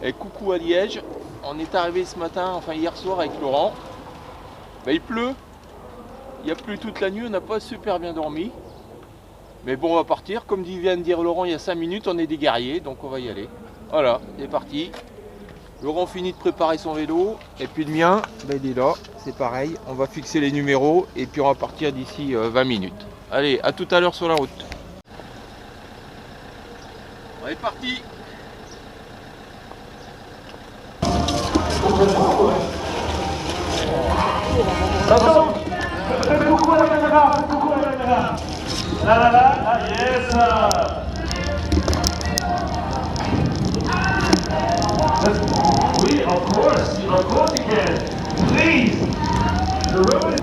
Et coucou à Liège, on est arrivé ce matin, enfin hier soir avec Laurent. Il pleut, il y a plu toute la nuit, on n'a pas super bien dormi. Mais bon, on va partir, comme vient de dire Laurent il y a 5 minutes, on est des guerriers, donc on va y aller. Voilà, c'est parti. Laurent finit de préparer son vélo, et puis le mien, il est là, c'est pareil. On va fixer les numéros, et puis on va partir d'ici 20 minutes. Allez, à tout à l'heure sur la route. On est parti. Attention, faites coucou à la caméra, faites coucou à la caméra. Là, yes. Oui, of course you can. Please, the road is...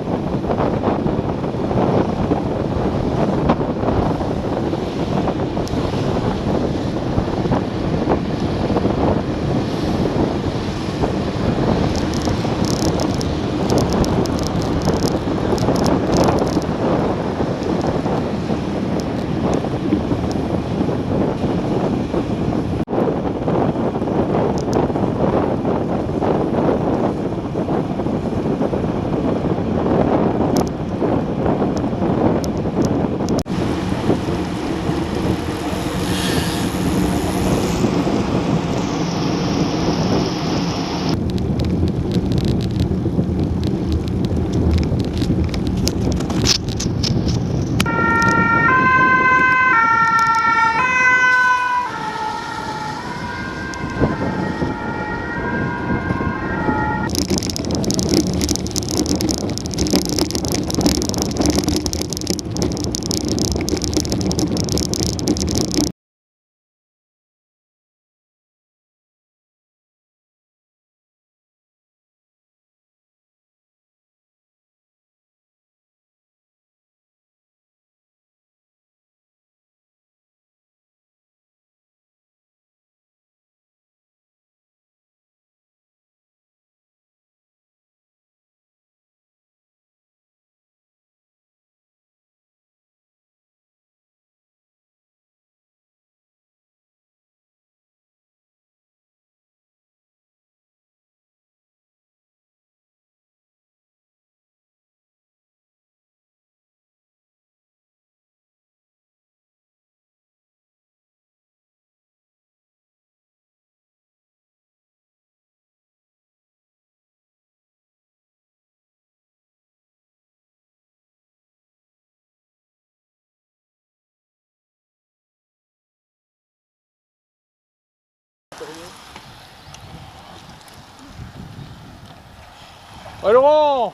Oh Laurent.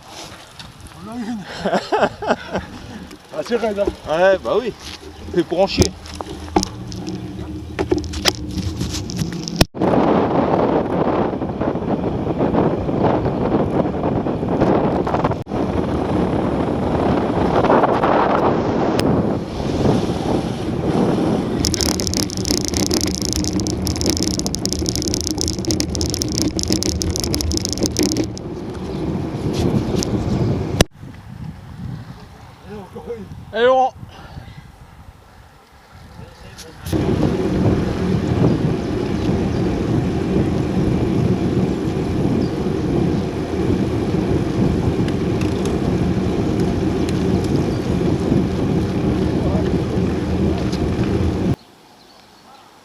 On a une. Ah, c'est raide, hein. Ouais, bah oui, c'est pour en chier. Allez Laurent.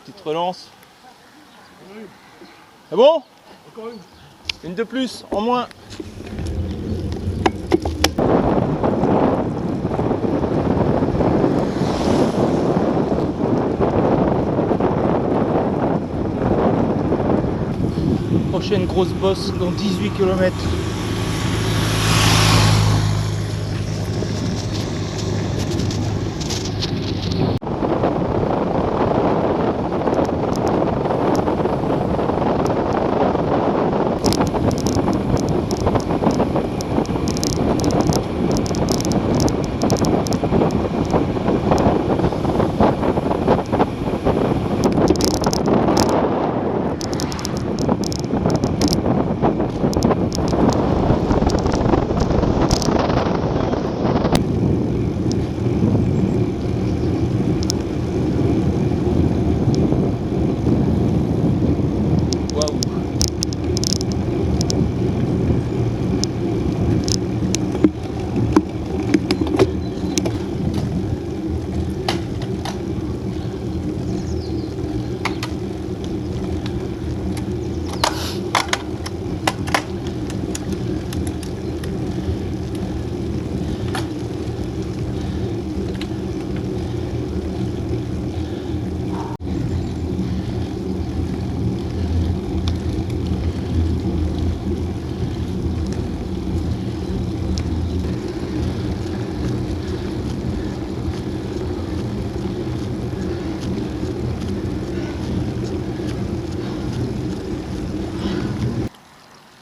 Petite relance. C'est bon? Encore une. Une de plus, en moins. Prochaine grosse bosse dans 18 km.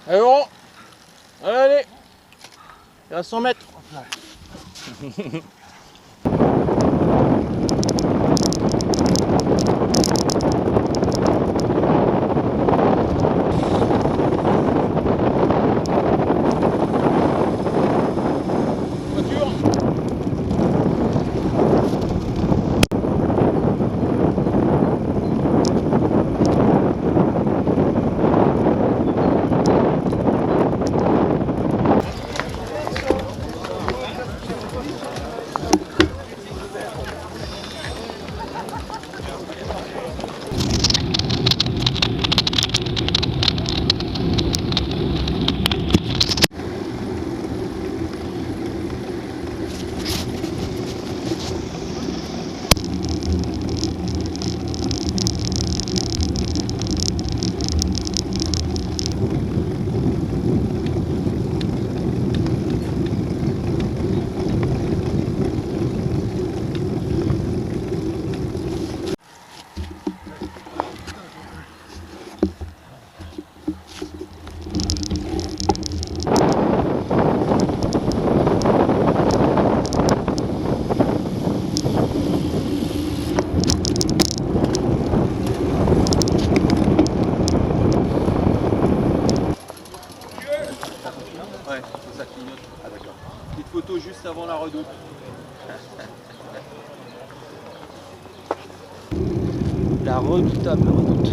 Allez, Laurent. Allez. Il reste 100 mètres. Ouais, ça clignote. Ah d'accord. Petite photo juste avant la redoute. La redoutable redoute.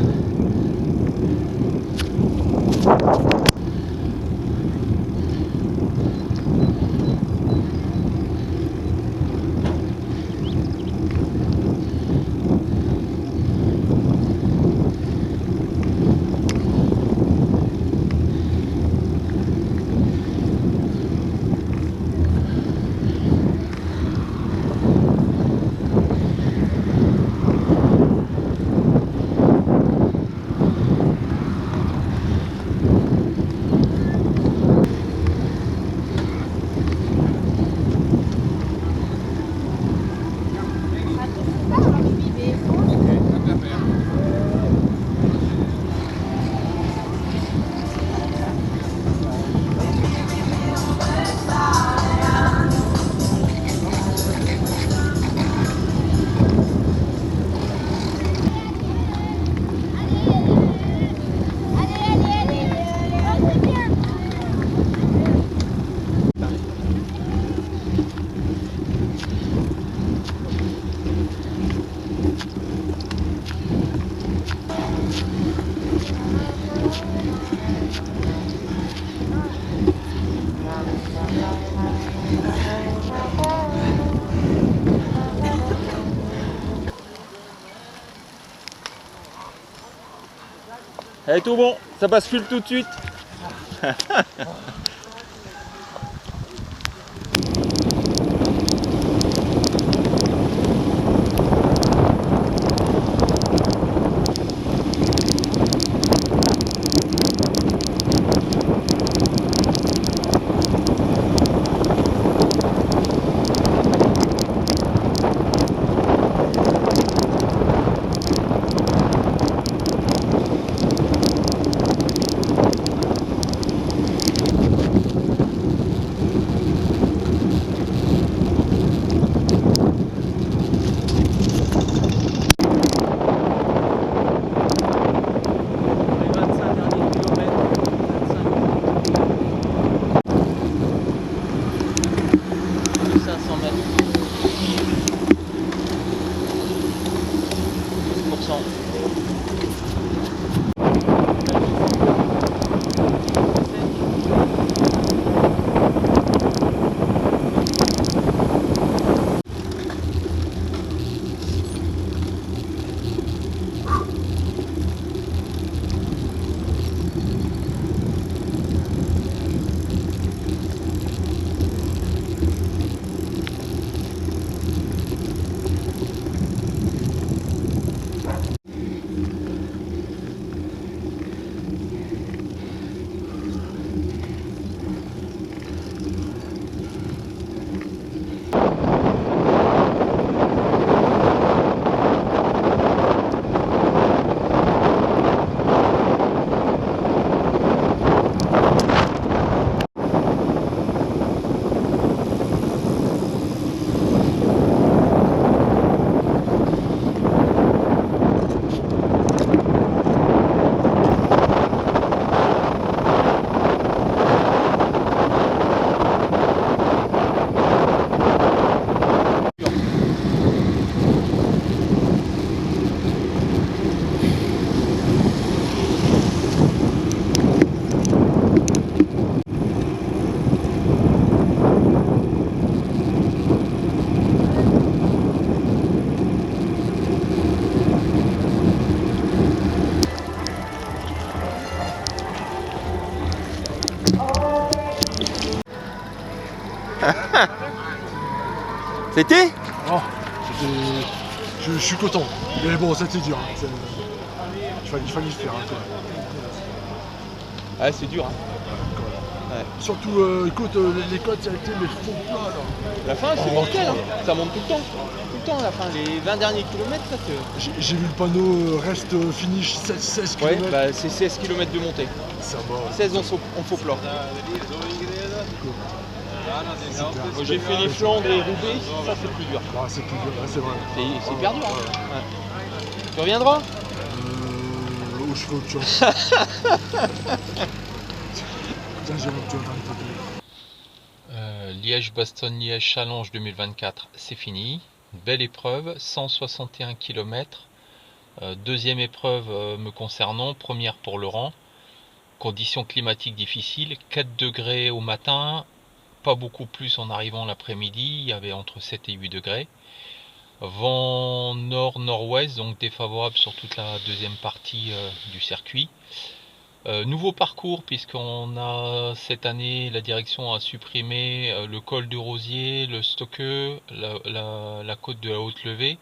Allez, tout bon, ça bascule tout de suite. C'était Oh, je suis content. Mais bon, c'était dur. Hein. Il fallait le faire. Hein, quand même. Ah, c'est dur. Hein. Ouais. Surtout, écoute, les côtes, ça a été mais faux plat là. La fin, c'est mortel. Hein. Ça monte tout le temps. Tout le temps, la fin. Les 20 derniers kilomètres, ça te... J'ai vu le panneau reste finish 16 Ouais, km. bah, c'est 16 km de montée. Ça va. 16 en faux plat. Moi, j'ai fait les Flandres et Roubaix, ça c'est plus dur. Ah, c'est plus dur, c'est vrai. C'est hyper dur. Hein. Ouais. Tu reviendras Où je fais autre chose. Liège-Bastogne-Liège Challenge 2024, c'est fini. Belle épreuve, 161 km. Deuxième épreuve me concernant, première pour Laurent. Conditions climatiques difficiles, 4 degrés au matin, pas beaucoup plus en arrivant l'après-midi, il y avait entre 7 et 8 degrés. Vent nord-nord-ouest, donc défavorable sur toute la deuxième partie du circuit. Nouveau parcours, puisqu'on a cette année, la direction a supprimé le col du Rosier, le Stockeux, la côte de la Haute-Levée.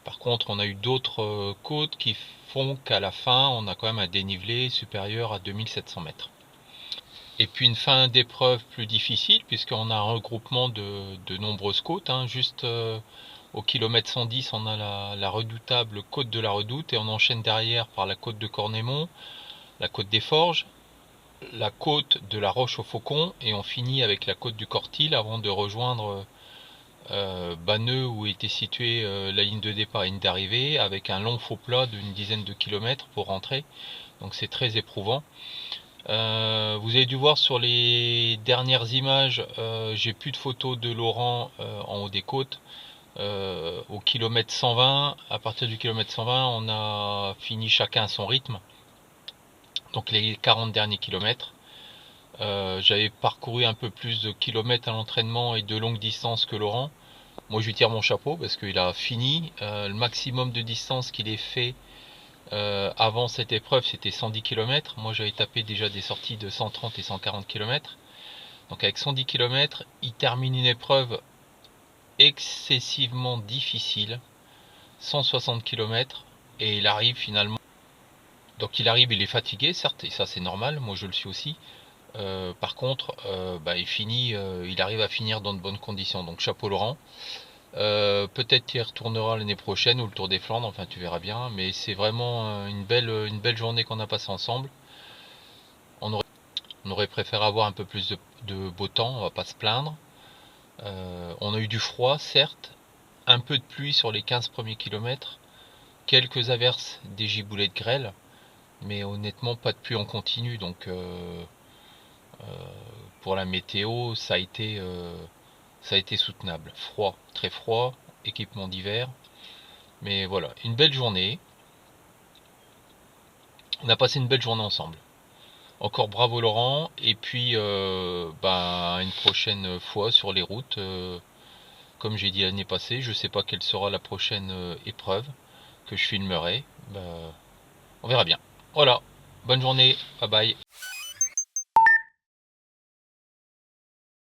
Par contre, on a eu d'autres côtes qui font qu'à la fin, on a quand même un dénivelé supérieur à 2700 mètres. Et puis une fin d'épreuve plus difficile, puisqu'on a un regroupement de nombreuses côtes. Hein. Juste au kilomètre 110, on a la redoutable côte de la Redoute, et on enchaîne derrière par la côte de Cornémont, la côte des Forges, la côte de la Roche au Faucon, et on finit avec la côte du Cortil avant de rejoindre Banneux, où était située la ligne de départ et ligne d'arrivée, avec un long faux plat d'une dizaine de kilomètres pour rentrer. Donc c'est très éprouvant. Vous avez dû voir sur les dernières images, j'ai plus de photos de Laurent en haut des côtes. Au kilomètre 120, à partir du kilomètre 120, on a fini chacun à son rythme. Donc les 40 derniers kilomètres. J'avais parcouru un peu plus de kilomètres à l'entraînement et de longue distance que Laurent. Moi je lui tire mon chapeau parce qu'il a fini. Le maximum de distance qu'il ait fait avant cette épreuve, c'était 110 km. Moi j'avais tapé déjà des sorties de 130 et 140 km. Donc avec 110 km, il termine une épreuve excessivement difficile, 160 km, et il arrive finalement. Donc il arrive, il est fatigué, certes, et ça c'est normal, moi je le suis aussi. Par contre, il arrive à finir dans de bonnes conditions. Donc chapeau Laurent. Peut-être qu'il retournera l'année prochaine ou le Tour des Flandres, enfin tu verras bien. Mais c'est vraiment une belle journée qu'on a passée ensemble. On aurait préféré avoir un peu plus de beau temps, on va pas se plaindre. On a eu du froid, certes, un peu de pluie sur les 15 premiers kilomètres, quelques averses, des giboulées de grêle, mais honnêtement pas de pluie en continu, donc pour la météo ça a été soutenable. Froid, très froid, équipement d'hiver, mais voilà, une belle journée. On a passé une belle journée ensemble. Encore bravo Laurent, et puis une prochaine fois sur les routes. Comme j'ai dit l'année passée, je ne sais pas quelle sera la prochaine épreuve que je filmerai. On verra bien. Voilà, bonne journée, bye bye.